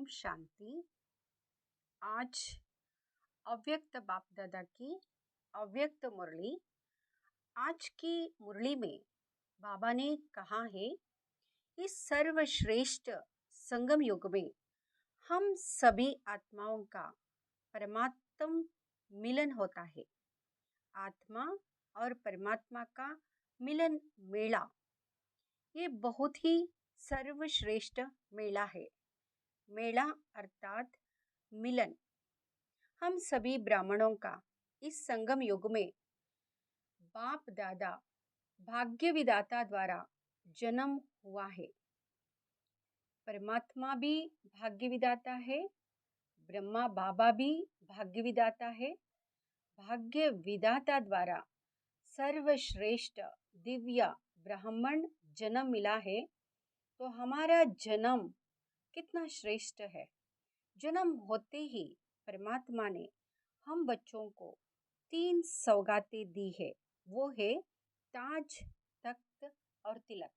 ओम शांति। आज अव्यक्त बाप दादा की अव्यक्त मुरली। आज की मुरली में बाबा ने कहा है, इस सर्वश्रेष्ठ संगम युग में हम सभी आत्माओं का परमात्म मिलन होता है। आत्मा और परमात्मा का मिलन मेला, ये बहुत ही सर्वश्रेष्ठ मेला है। मेला अर्थात मिलन। हम सभी ब्राह्मणों का इस संगम युग में बाप दादा भाग्य विधाता द्वारा जन्म हुआ है। परमात्मा भी भाग्य विधाता है, ब्रह्मा बाबा भी भाग्य विधाता है। भाग्य विधाता द्वारा सर्वश्रेष्ठ दिव्य ब्राह्मण जन्म मिला है, तो हमारा जन्म कितना श्रेष्ठ है। जन्म होते ही परमात्मा ने हम बच्चों को 3 सौगातें दी है। वो है ताज, तख्त और तिलक।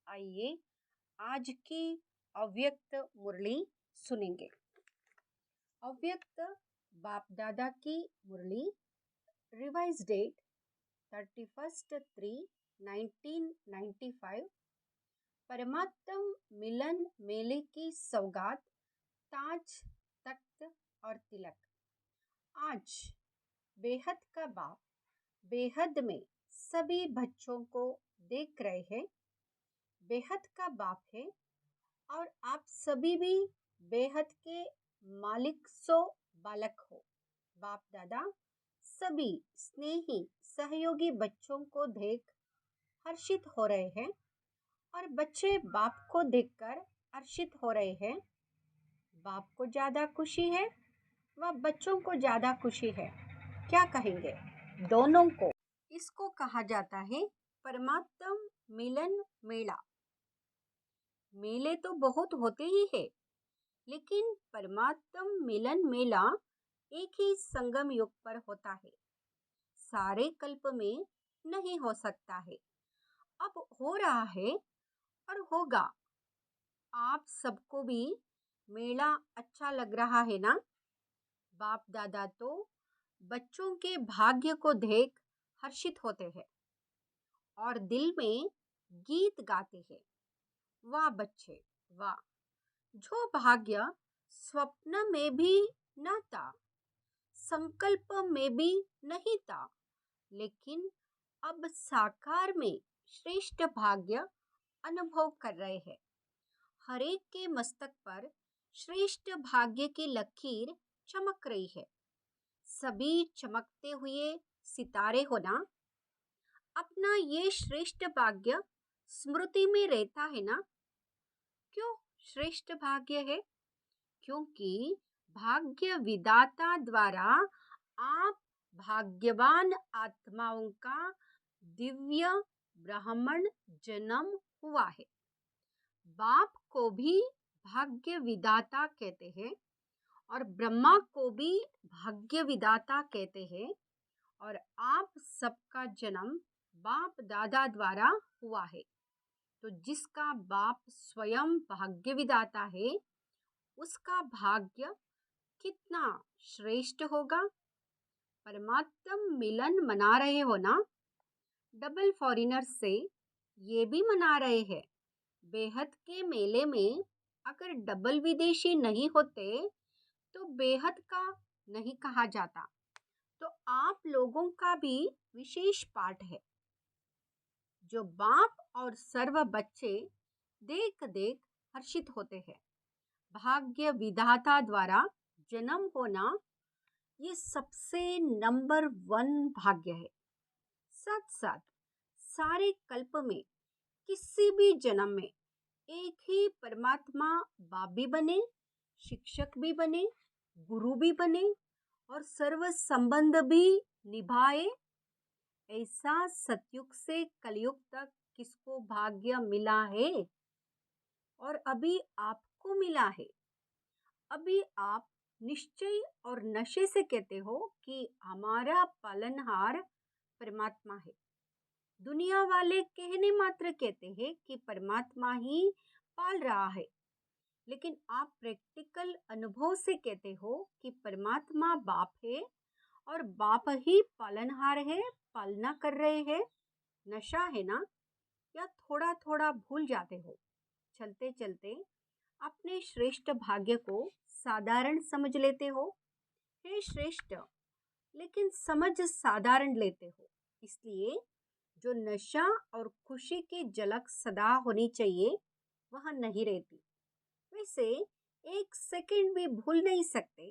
आइए आज की अव्यक्त मुरली सुनेंगे। अव्यक्त बाप दादा की मुरली, रिवाइज डेट 31/3/1995। परमात्म मिलन मेले की सौगात ताज, तख्त और तिलक। आज बेहद का बाप बेहद में सभी बच्चों को देख रहे हैं। बेहद का बाप है और आप सभी भी बेहद के मालिक सो बालक हो। बाप दादा सभी स्नेही सहयोगी बच्चों को देख हर्षित हो रहे हैं और बच्चे बाप को देखकर हर्षित हो रहे हैं। बाप को ज़्यादा खुशी है व बच्चों को ज़्यादा खुशी है। क्या कहेंगे? दोनों को। इसको कहा जाता है परमात्म मिलन मेला। मेले तो बहुत होते ही है, लेकिन परमात्म मिलन मेला एक ही संगम युग पर होता है। सारे कल्प में नहीं हो सकता है। अब हो रहा है और होगा। आप सबको भी मेला अच्छा लग रहा है ना? बाप दादा तो बच्चों के भाग्य को देख हर्षित होते हैं और दिल में गीत गाते हैं। वाह बच्चे वाह, जो भाग्य स्वप्न में भी न था, संकल्प में भी नहीं था, लेकिन अब साकार में श्रेष्ठ भाग्य अनुभव कर रहे हैं। हर एक के मस्तक पर श्रेष्ठ भाग्य की लकीर चमक रही है। सभी चमकते हुए सितारे होना, अपना ये श्रेष्ठ भाग्य स्मृति में रहता है ना? क्यों श्रेष्ठ भाग्य है? क्योंकि भाग्य विधाता द्वारा आप भाग्यवान आत्माओं का दिव्य ब्राह्मण जन्म हुआ है। बाप को भी भाग्य विधाता कहते हैं और ब्रह्मा को भी भाग्य विधाता कहते हैं, और आप सबका जन्म बाप दादा द्वारा हुआ है। तो जिसका बाप स्वयं भाग्य विधाता है, उसका भाग्य कितना श्रेष्ठ होगा। परमात्म मिलन मना रहे हो ना? डबल फॉरेनर्स से ये भी मना रहे हैं। बेहद के मेले में अगर डबल विदेशी नहीं होते तो बेहद का नहीं कहा जाता। तो आप लोगों का भी विशेष पाठ है, जो बाप और सर्व बच्चे देख देख हर्षित होते हैं। भाग्य विधाता द्वारा जन्म होना ये सबसे नंबर 1 भाग्य है। साथ साथ सारे कल्प में किसी भी जन्म में एक ही परमात्मा बाप भी बने, शिक्षक भी बने, गुरु भी बने और सर्व संबंध भी निभाए, ऐसा सतयुग से कलयुग तक किसको भाग्य मिला है? और अभी आपको मिला है। अभी आप निश्चय और नशे से कहते हो कि हमारा पालनहार परमात्मा है। दुनिया वाले कहने मात्र कहते हैं कि परमात्मा ही पाल रहा है, लेकिन आप प्रैक्टिकल अनुभव से कहते हो कि परमात्मा बाप है और बाप ही पालनहार है, पालना कर रहे हैं। नशा है ना? या थोड़ा थोड़ा भूल जाते हो? चलते चलते अपने श्रेष्ठ भाग्य को साधारण समझ लेते हो। हे श्रेष्ठ, लेकिन समझ साधारण लेते हो, इसलिए जो नशा और खुशी की झलक सदा होनी चाहिए वह नहीं रहती। वैसे एक सेकंड भी भूल नहीं सकते,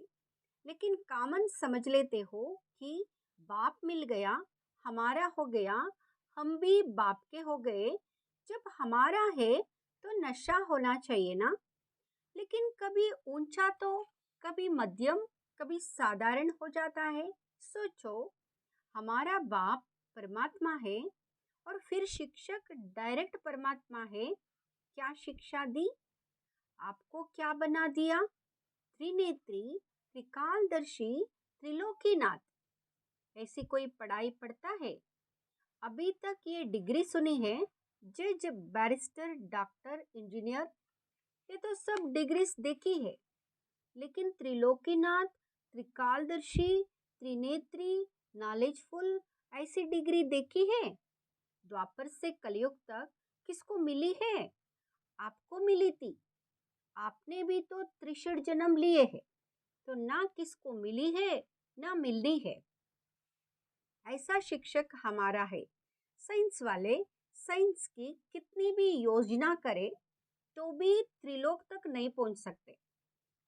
लेकिन कॉमन समझ लेते हो कि बाप मिल गया, हमारा हो गया, हम भी बाप के हो गए। जब हमारा है तो नशा होना चाहिए ना? लेकिन कभी ऊंचा तो कभी मध्यम, कभी साधारण हो जाता है। सोचो, हमारा बाप परमात्मा है और फिर शिक्षक डायरेक्ट परमात्मा है। क्या शिक्षा दी? आपको क्या बना दिया? त्रिनेत्री, त्रिकालदर्शी, त्रिलोकीनाथ। ऐसी कोई पढ़ाई पढ़ता है? अभी तक ये डिग्री सुनी है, जज, बैरिस्टर, डॉक्टर, इंजीनियर, ये तो सब डिग्रीज देखी है। लेकिन त्रिलोकीनाथ, त्रिकालदर्शी, त्रिनेत्री, नॉलेजफुल, ऐसी डिग्री देखी है? द्वापर से कलयुग तक किसको मिली है? आपको मिली थी। आपने भी तो त्रिषण जन्म लिए हैं, तो ना किसको मिली है ना मिलनी है। ऐसा शिक्षक हमारा है। साइंस वाले साइंस की कितनी भी योजना करे तो भी त्रिलोक तक नहीं पहुंच सकते।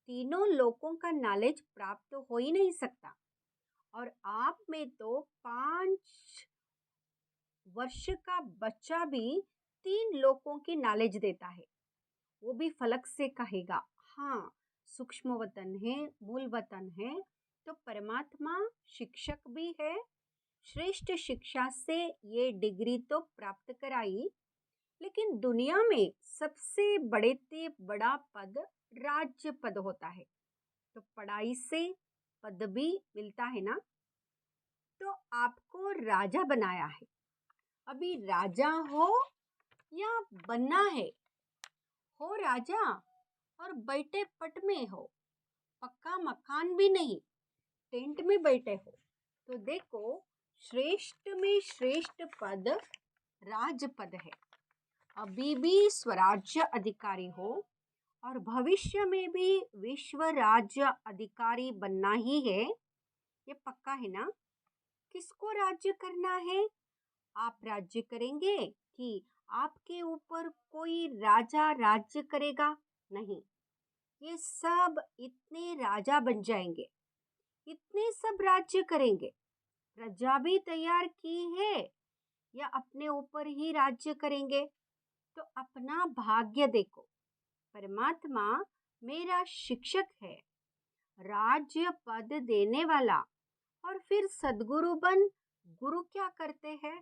तीनों लोकों का नॉलेज प्राप्त हो ही नहीं सकता। और आप में तो 5 वर्ष का बच्चा भी 3 लोकों की नॉलेज देता है। वो भी फलक से कहेगा, हाँ सूक्ष्म वतन है, मूल वतन है। तो परमात्मा शिक्षक भी है। श्रेष्ठ शिक्षा से ये डिग्री तो प्राप्त कराई, लेकिन दुनिया में सबसे बड़े से बड़ा पद राज्य पद होता है। तो पढ़ाई से पद भी मिलता है ना? तो आपको राजा बनाया है। अभी राजा हो या बनना है? हो राजा और बैठे पट में हो, पक्का मकान भी नहीं, टेंट में बैठे हो। तो देखो, श्रेष्ठ में श्रेष्ठ पद राजपद है। अभी भी स्वराज्य अधिकारी हो और भविष्य में भी विश्व राज्य अधिकारी बनना ही है, ये पक्का है ना? किसको राज्य करना है? आप राज्य करेंगे कि आपके ऊपर कोई राजा राज्य करेगा? नहीं, ये सब इतने राजा बन जाएंगे, इतने सब राज्य करेंगे। प्रजा भी तैयार की है या अपने ऊपर ही राज्य करेंगे? तो अपना भाग्य देखो। परमात्मा मेरा शिक्षक है, राज्य पद देने वाला। और फिर सद्गुरु बन, गुरु क्या करते हैं?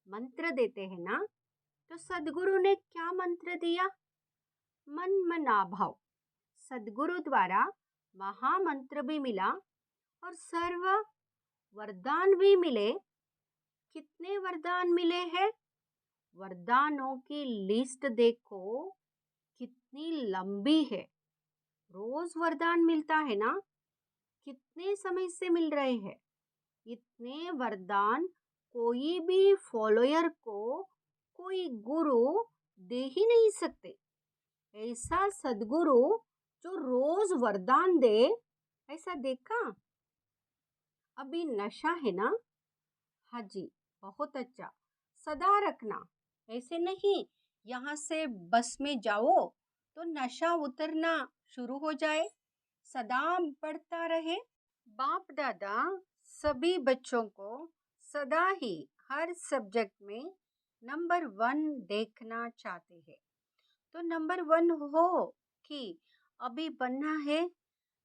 मंत्र देते हैं ना? तो सद्गुरु ने क्या मंत्र दिया? मन मना भाव। सद्गुरु द्वारा महामंत्र भी मिला और सर्व वरदान भी मिले। कितने वरदान मिले हैं? वरदानों की लिस्ट देखो कितनी लंबी है। रोज वरदान मिलता है ना? कितने समय से मिल रहे हैं? इतने वरदान कोई भी फॉलोअर को कोई गुरु दे ही नहीं सकते। ऐसा सदगुरु जो रोज वरदान दे, ऐसा देखा? अभी नशा है ना? हाँ जी, बहुत अच्छा, सदा रखना। ऐसे नहीं यहाँ से बस में जाओ तो नशा उतरना शुरू हो जाए, सदा बढ़ता रहे। बाप दादा सभी बच्चों को सदा ही हर सब्जेक्ट में नंबर 1 देखना चाहते हैं। तो नंबर 1 हो कि अभी बनना है।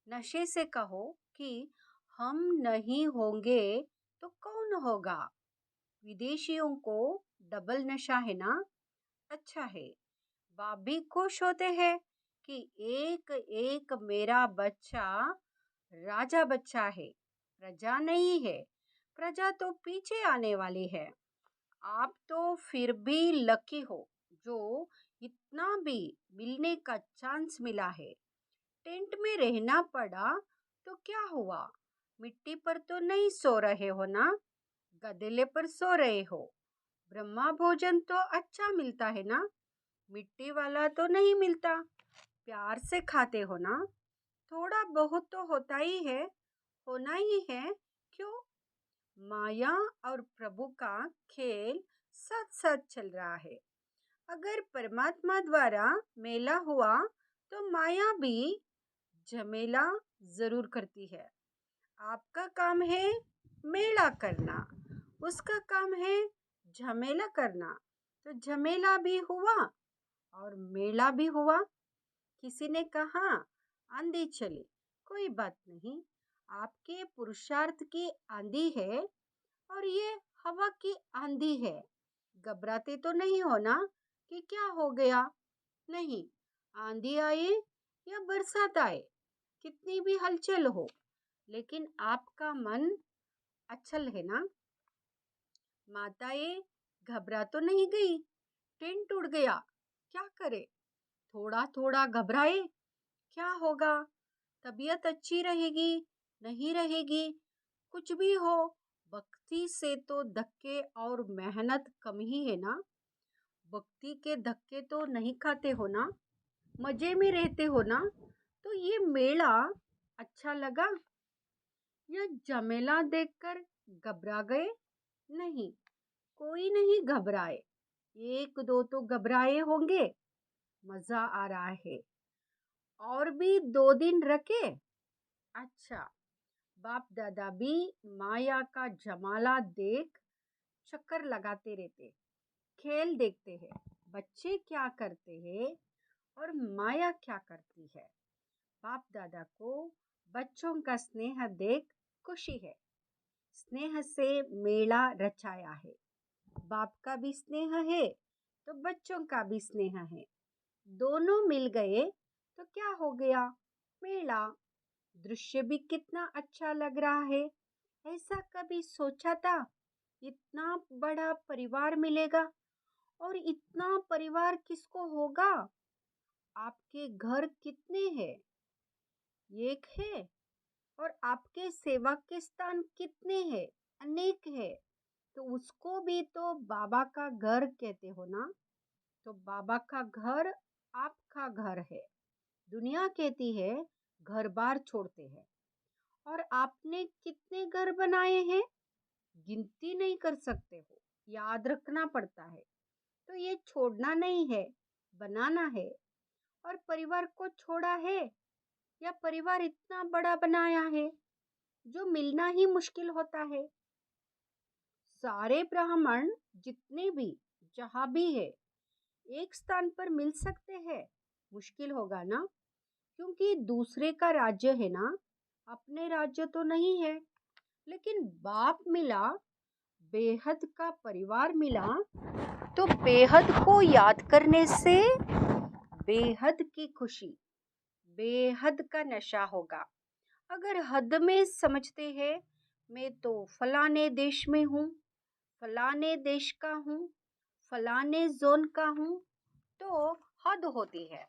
नशे से कहो कि हम नहीं होंगे तो कौन होगा? विदेशियों को डबल नशा है ना? अच्छा है, बाप भी खुश होते हैं कि एक एक मेरा बच्चा राजा बच्चा है, प्रजा नहीं है। प्रजा तो पीछे आने वाली है। आप तो फिर भी लकी हो जो जितना भी मिलने का चांस मिला है, टेंट में रहना पड़ा तो क्या हुआ? मिट्टी पर तो नहीं सो रहे हो ना, गदेले पर सो रहे हो। ब्रह्मा भोजन तो अच्छा मिलता है ना, मिट्टी वाला तो नहीं मिलता। प्यार से खाते हो ना, थोड़ा बहुत तो होता ही है, होना ही है। क्यों? माया और प्रभु का खेल साथ साथ चल रहा है। अगर परमात्मा द्वारा मेला हुआ तो माया भी झमेला जरूर करती है। आपका काम है मेला करना, उसका काम है झमेला करना। तो झमेला भी हुआ और मेला भी हुआ। किसी ने कहा आंधी चली, कोई बात नहीं, आपके पुरुषार्थ की आंधी है और ये हवा की आंधी है। घबराते तो नहीं हो ना कि क्या हो गया? नहीं, आंधी आए या बरसात आए, कितनी भी हलचल हो, लेकिन आपका मन अचल है ना। माताएं घबरा तो नहीं गई, टेंट उड़ गया, क्या करे? थोड़ा थोड़ा घबराए, क्या होगा? तबीयत अच्छी रहेगी, नहीं रहेगी, कुछ भी हो, भक्ति से तो धक्के और मेहनत कम ही है ना। भक्ति के धक्के तो नहीं खाते हो ना, मजे में रहते हो ना। तो ये मेला अच्छा लगा या झमेला देखकर घबरा गए? नहीं, कोई नहीं घबराए। एक दो तो घबराए होंगे। मजा आ रहा है, और भी 2 दिन रखे। अच्छा, बाप दादा भी माया का जमाला देख चक्कर लगाते रहते, खेल देखते हैं, बच्चे क्या करते हैं और माया क्या करती है। बाप दादा को बच्चों का स्नेह देख खुशी है। स्नेह से मेला रचाया है। बाप का भी स्नेह है तो बच्चों का भी स्नेह है, दोनों मिल गए तो क्या हो गया? मेला। दृश्य भी कितना अच्छा लग रहा है। ऐसा कभी सोचा था इतना बड़ा परिवार मिलेगा? और इतना परिवार किसको होगा? आपके घर कितने हैं? एक है। और आपके सेवा के स्थान कितने हैं? अनेक है। तो उसको भी तो बाबा का घर कहते हो ना। तो बाबा का घर आपका घर है। दुनिया कहती है घर बार छोड़ते हैं, और आपने कितने घर बनाए हैं गिनती नहीं कर सकते हो, याद रखना पड़ता है। तो ये छोड़ना नहीं है, बनाना है। और परिवार को छोड़ा है या परिवार इतना बड़ा बनाया है जो मिलना ही मुश्किल होता है। सारे ब्राह्मण जितने भी जहाँ भी है एक स्थान पर मिल सकते हैं? मुश्किल होगा ना, क्योंकि दूसरे का राज्य है ना, अपने राज्य तो नहीं है। लेकिन बाप मिला, बेहद का परिवार मिला, तो बेहद को याद करने से बेहद की खुशी, बेहद का नशा होगा। अगर हद में समझते हैं मैं तो फलाने देश में हूँ, फलाने देश का हूँ, फलाने जोन का हूँ, तो हद होती है।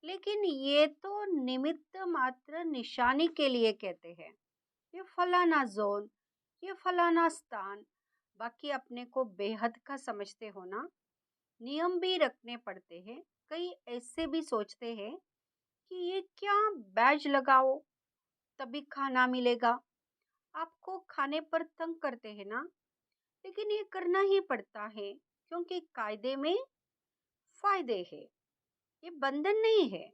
लेकिन ये तो निमित्त मात्र निशानी के लिए कहते हैं, ये फलाना जोन, ये फलाना स्थान। बाकी अपने को बेहद का समझते हो ना। नियम भी रखने पड़ते हैं। कई ऐसे भी सोचते हैं कि ये क्या बैज लगाओ तभी खाना मिलेगा। आपको खाने पर तंग करते हैं ना, लेकिन ये करना ही पड़ता है क्योंकि कायदे में फायदे है। ये बंधन नहीं है,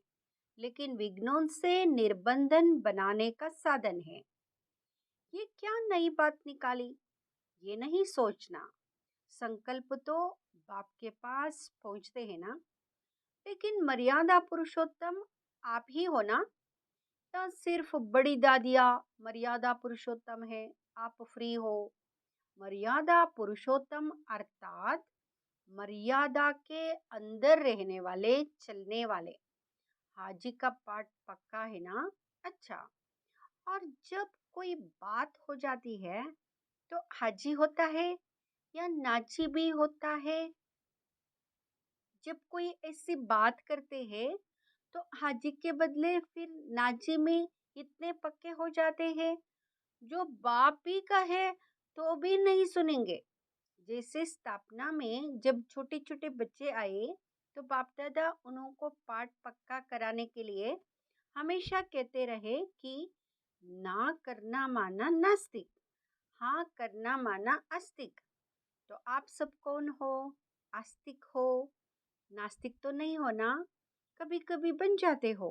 लेकिन विघ्नों से निर्बंधन बनाने का साधन है। ये क्या नई बात निकाली? ये नहीं सोचना। संकल्प तो बाप के पास पहुंचते हैं ना। लेकिन मर्यादा पुरुषोत्तम आप ही हो ना, या सिर्फ बड़ी दादिया मर्यादा पुरुषोत्तम है, आप फ्री हो? मर्यादा पुरुषोत्तम अर्थात मर्यादा के अंदर रहने वाले, चलने वाले। हाजी का पाठ पक्का है ना? अच्छा, और जब कोई बात हो जाती है तो हाजी होता है या नाची भी होता है? जब कोई ऐसी बात करते हैं तो हाजी के बदले फिर नाजी में इतने पक्के हो जाते हैं, जो बाप भी कहे तो भी नहीं सुनेंगे। जैसे स्थापना में जब छोटे छोटे बच्चे आए तो बाप दादा उनको पाठ पक्का कराने के लिए हमेशा कहते रहे कि ना करना माना नास्तिक, हाँ करना माना आस्तिक। तो आप सब कौन हो? आस्तिक हो, नास्तिक तो नहीं हो ना। कभी कभी बन जाते हो,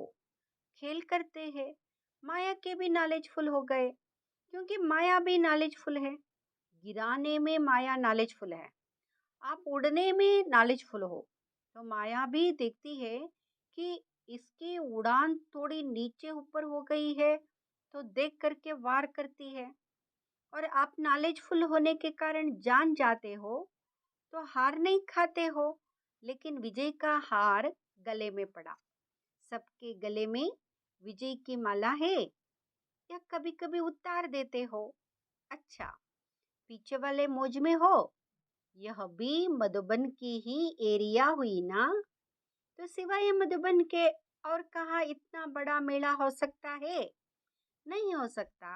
खेल करते हैं, माया के भी नॉलेजफुल हो गए, क्योंकि माया भी नॉलेजफुल है। गिराने में माया नॉलेजफुल है, आप उड़ने में नॉलेजफुल हो, तो माया भी देखती है कि इसकी उड़ान थोड़ी नीचे ऊपर हो गई है, तो देख करके वार करती है। और आप नॉलेजफुल होने के कारण जान जाते हो तो हार नहीं खाते हो, लेकिन विजय का हार गले में पड़ा। सबके गले में विजय की माला है, या कभी कभी उतार देते हो? अच्छा, पीछे वाले मौज में हो। यह भी मधुबन की ही एरिया हुई ना, तो सिवाय मधुबन के और कहाँ इतना बड़ा मेला हो सकता है? नहीं हो सकता।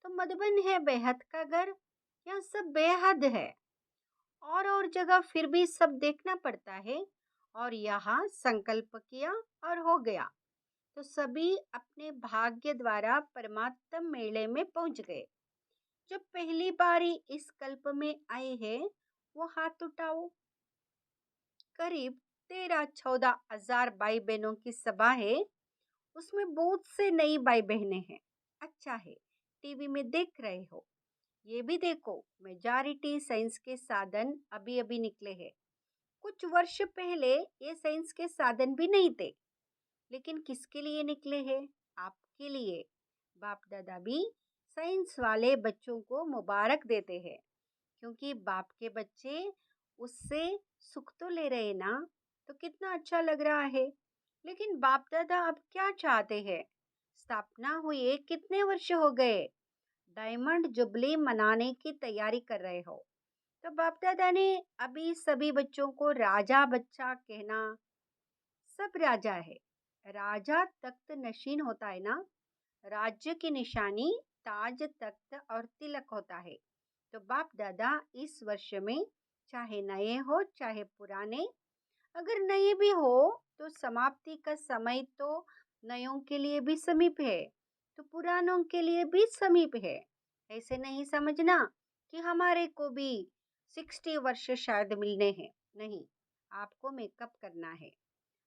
तो मधुबन है बेहद का घर, यहाँ सब बेहद है। और जगह फिर भी सब देखना पड़ता है, और यहाँ संकल्प किया और हो गया, तो सभी अपने भाग्य द्वारा परमात्म मेले में पहुंच गए। जो पहली बारी इस कल्प में आए हैं वो हाथ उठाओ। करीब 13-14 हजार भाई बहनों की सभा है, उसमें बहुत से नई भाई बहनें हैं। अच्छा है, टीवी में देख रहे हो। ये भी देखो, मेजॉरिटी साइंस के साधन अभी अभी निकले हैं। कुछ वर्ष पहले ये साइंस के साधन भी नहीं थे, लेकिन किसके लिए निकले हैं? आपके लिए। बाप दादा भी साइंस वाले बच्चों को मुबारक देते हैं, क्योंकि बाप के बच्चे उससे सुख तो ले रहे ना, तो कितना अच्छा लग रहा है। लेकिन बाप दादा अब क्या चाहते हैं? स्थापना हुए कितने वर्ष हो गए, डायमंड जुबली मनाने की तैयारी कर रहे हो, तो बाप दादा ने अभी सभी बच्चों को राजा बच्चा कहना। सब राजा है, राजा तख्त नशीन होता है ना। राज्य की निशानी ताज तख्त और तिलक होता है। तो बाप दादा इस वर्ष में चाहे नए हो चाहे पुराने, अगर नए भी हो तो समाप्ति का समय तो नयों के लिए भी समीप है, तो पुरानों के लिए भी समीप है। ऐसे नहीं समझना कि हमारे को भी 60 वर्ष शायद मिलने हैं। नहीं, आपको मेकअप करना है।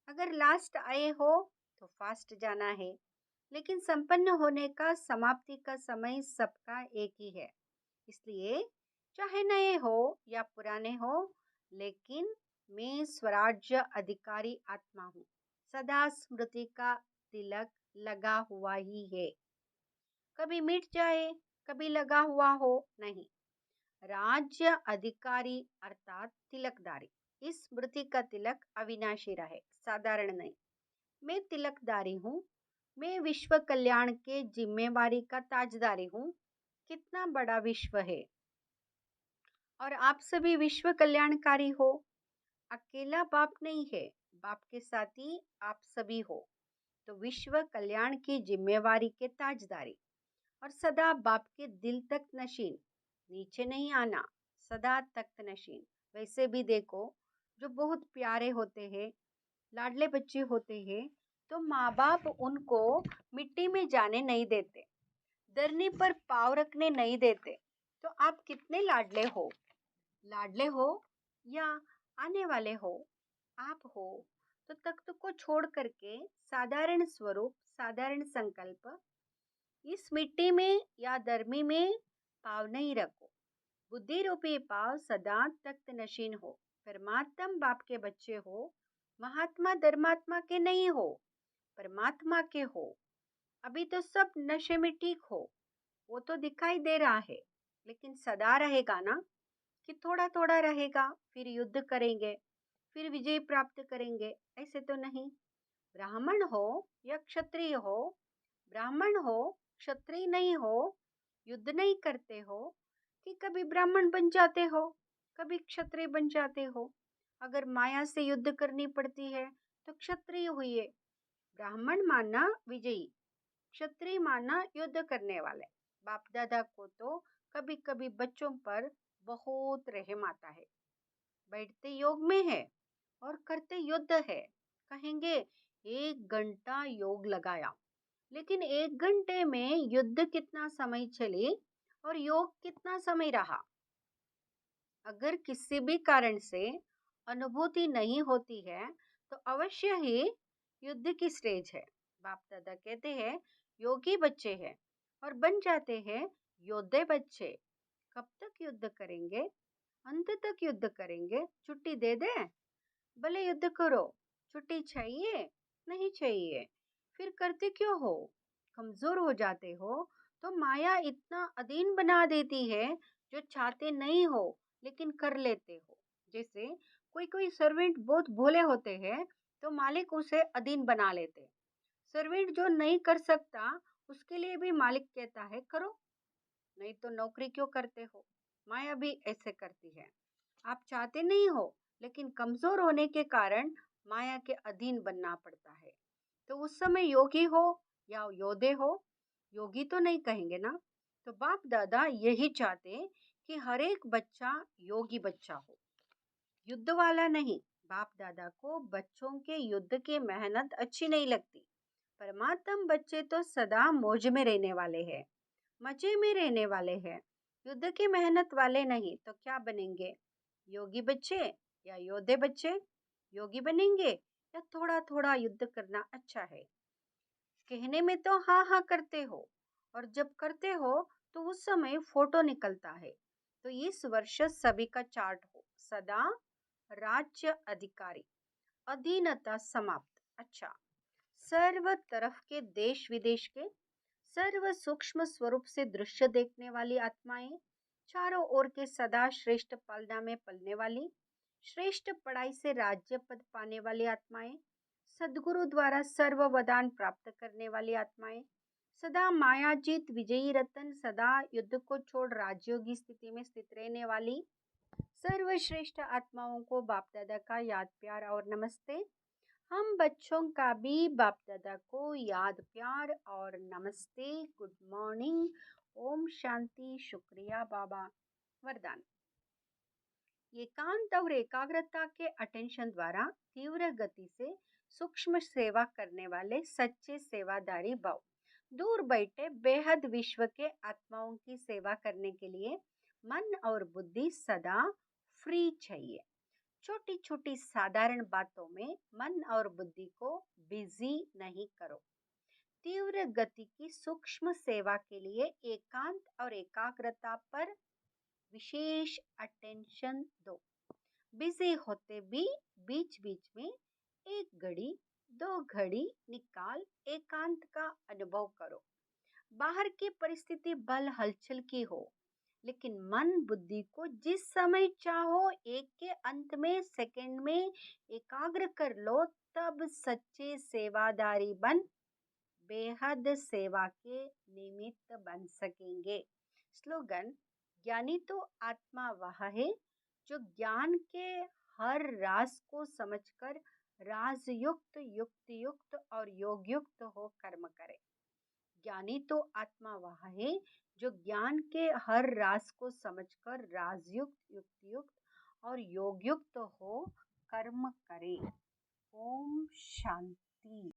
अगर लास्ट आए हो तो फास्ट जाना है, लेकिन संपन्न होने का समाप्ति का समय सबका एक ही है। इसलिए चाहे नए हो या पुराने हो, लेकिन मैं स्वराज्य अधिकारी आत्मा हूँ। सदा स्मृति का तिलक लगा हुआ ही है, कभी मिट जाए कभी लगा हुआ हो नहीं। राज्य अधिकारी अर्थात तिलकदारी, इस स्मृति का तिलक अविनाशी रहे, साधारण नहीं। मैं तिलकदारी हूँ, मैं विश्व कल्याण के जिम्मेवारी का ताजदारी हूँ। कितना बड़ा विश्व है, और आप सभी विश्व कल्याणकारी हो। अकेला बाप नहीं है, बाप के साथ ही आप सभी हो। तो विश्व कल्याण की जिम्मेवारी के ताजदारी, और सदा बाप के दिल तक नशीन, नीचे नहीं आना, सदा तख्त नशीन। वैसे भी देखो, जो बहुत प्यारे होते हैं, लाडले बच्चे होते हैं, तो माँ बाप उनको मिट्टी में जाने नहीं देते, धरनी पर पाँव रखने नहीं देते। तो आप कितने लाडले हो? लाडले हो या आने वाले हो? आप हो तो तख्त को छोड़ करके साधारण स्वरूप, साधारण संकल्प, इस मिट्टी में या धरमी में पाँव नहीं रखो। बुद्धि रूपी पाँव सदा तख्त नशीन हो। परमात्म बाप के बच्चे हो, महात्मा धर्मात्मा के नहीं हो, परमात्मा के हो। अभी तो सब नशे में ठीक हो, वो तो दिखाई दे रहा है, लेकिन सदा रहेगा ना? कि थोड़ा थोड़ा रहेगा, फिर युद्ध करेंगे, फिर विजय प्राप्त करेंगे? ऐसे तो नहीं। ब्राह्मण हो या क्षत्रिय हो, ब्राह्मण हो क्षत्रिय नहीं हो, युद्ध नहीं करते हो, कि कभी ब्राह्मण बन जाते हो कभी क्षत्रिय बन जाते हो। अगर माया से युद्ध करनी पड़ती है तो क्षत्रिय हुए। ब्राह्मण माना विजयी, क्षत्रिय माना युद्ध करने वाले। बाप दादा को तो कभी कभी बच्चों पर बहुत रहम आता है। बैठते योग में है और करते युद्ध है। कहेंगे 1 घंटा योग लगाया, लेकिन 1 घंटे में युद्ध कितना समय चले और योग कितना समय रहा। अगर किसी भी कारण से अनुभूति नहीं होती है तो अवश्य ही युद्ध की स्टेज है। बाप दादा कहते हैं योगी बच्चे हैं और बन जाते हैं योद्धे बच्चे। कब तक युद्ध करेंगे? अंत तक युद्ध करेंगे। छुट्टी दे दें? भले युद्ध करो, छुट्टी चाहिए? नहीं चाहिए। फिर करते क्यों हो? कमजोर हो जाते हो तो माया इतना अधीन बना देती है जो चाहते नहीं हो लेकिन कर लेते हो। जैसे कोई कोई सर्वेंट बहुत भोले होते हैं तो मालिक उसे अधीन बना लेते। सर्वेंट जो नहीं कर सकता उसके लिए भी मालिक कहता है करो, नहीं तो नौकरी क्यों करते हो। माया भी ऐसे करती है। आप चाहते नहीं हो लेकिन कमजोर होने के कारण माया के अधीन बनना पड़ता है। तो उस समय योगी हो या योद्धे हो, योगी तो नहीं कहेंगे ना। तो बाप दादा यही चाहते कि हर एक बच्चा योगी बच्चा हो, युद्ध वाला नहीं। बाप दादा को बच्चों के युद्ध की मेहनत अच्छी नहीं लगती। परमात्म बच्चे तो सदा मौज में रहने वाले हैं, मजे में रहने वाले हैं, युद्ध की मेहनत वाले नहीं। तो क्या बनेंगे? योगी बच्चे या योद्धे बच्चे? योगी बनेंगे या थोड़ा थोड़ा युद्ध करना अच्छा है? कहने में तो हाँ हाँ करते हो और जब करते हो तो उस समय फोटो निकलता है। तो इस वर्ष सभी का चार्ट हो सदा राज्य अधिकारी, अधीनता समाप्त। अच्छा, सर्व तरफ के देश विदेश के सर्व सूक्ष्म स्वरूप से दृश्य देखने वाली आत्माएं, चारों ओर के सदा श्रेष्ठ पालना में पलने वाली, श्रेष्ठ पढ़ाई से राज्य पद पाने वाली आत्माएं, सदगुरु द्वारा सर्व वरदान प्राप्त करने वाली आत्माएं, सदा मायाजीत विजयी रतन, सदा युद्ध को छोड़ राजयोगी स्थिति में स्थित रहने वाली सर्वश्रेष्ठ आत्माओं को बाप दादा का याद प्यार और नमस्ते। हम बच्चों का भी बाप दादा को याद प्यार और नमस्ते, गुड मॉर्निंग, ओम शांति, शुक्रिया बाबा। वरदान। एकांत और एकाग्रता के अटेंशन द्वारा तीव्र गति से सूक्ष्म सेवा करने वाले सच्चे सेवादारी भाव, दूर बैठे बेहद विश्व के आत्माओं की सेवा करने के लिए मन और बुद्धि सदा फ्री चाहिए। छोटी छोटी साधारण बातों में मन और बुद्धि को बिजी नहीं करो। तीव्र गति की सूक्ष्म सेवा के लिए एकांत और एकाग्रता पर विशेष अटेंशन दो। बिजी होते भी बीच बीच में 1 घड़ी 2 घड़ी निकाल एकांत का अनुभव करो। बाहर की परिस्थिति बल हलचल की हो, लेकिन मन बुद्धि को जिस समय चाहो एक के अंत में सेकंड में एकाग्र कर लो, तब सच्चे सेवादारी बन बेहद सेवा के निमित्त बन सकेंगे। स्लोगन। ज्ञानी तो आत्मा वह है जो ज्ञान के हर राज को समझकर राजयुक्त युक्ति युक्त और योग युक्त हो कर्म करे। ज्ञानी तो आत्मा वह है जो ज्ञान के हर राज को समझकर राजयुक्त युक्तियुक्त और योगयुक्त हो कर्म करे। ओम शांति।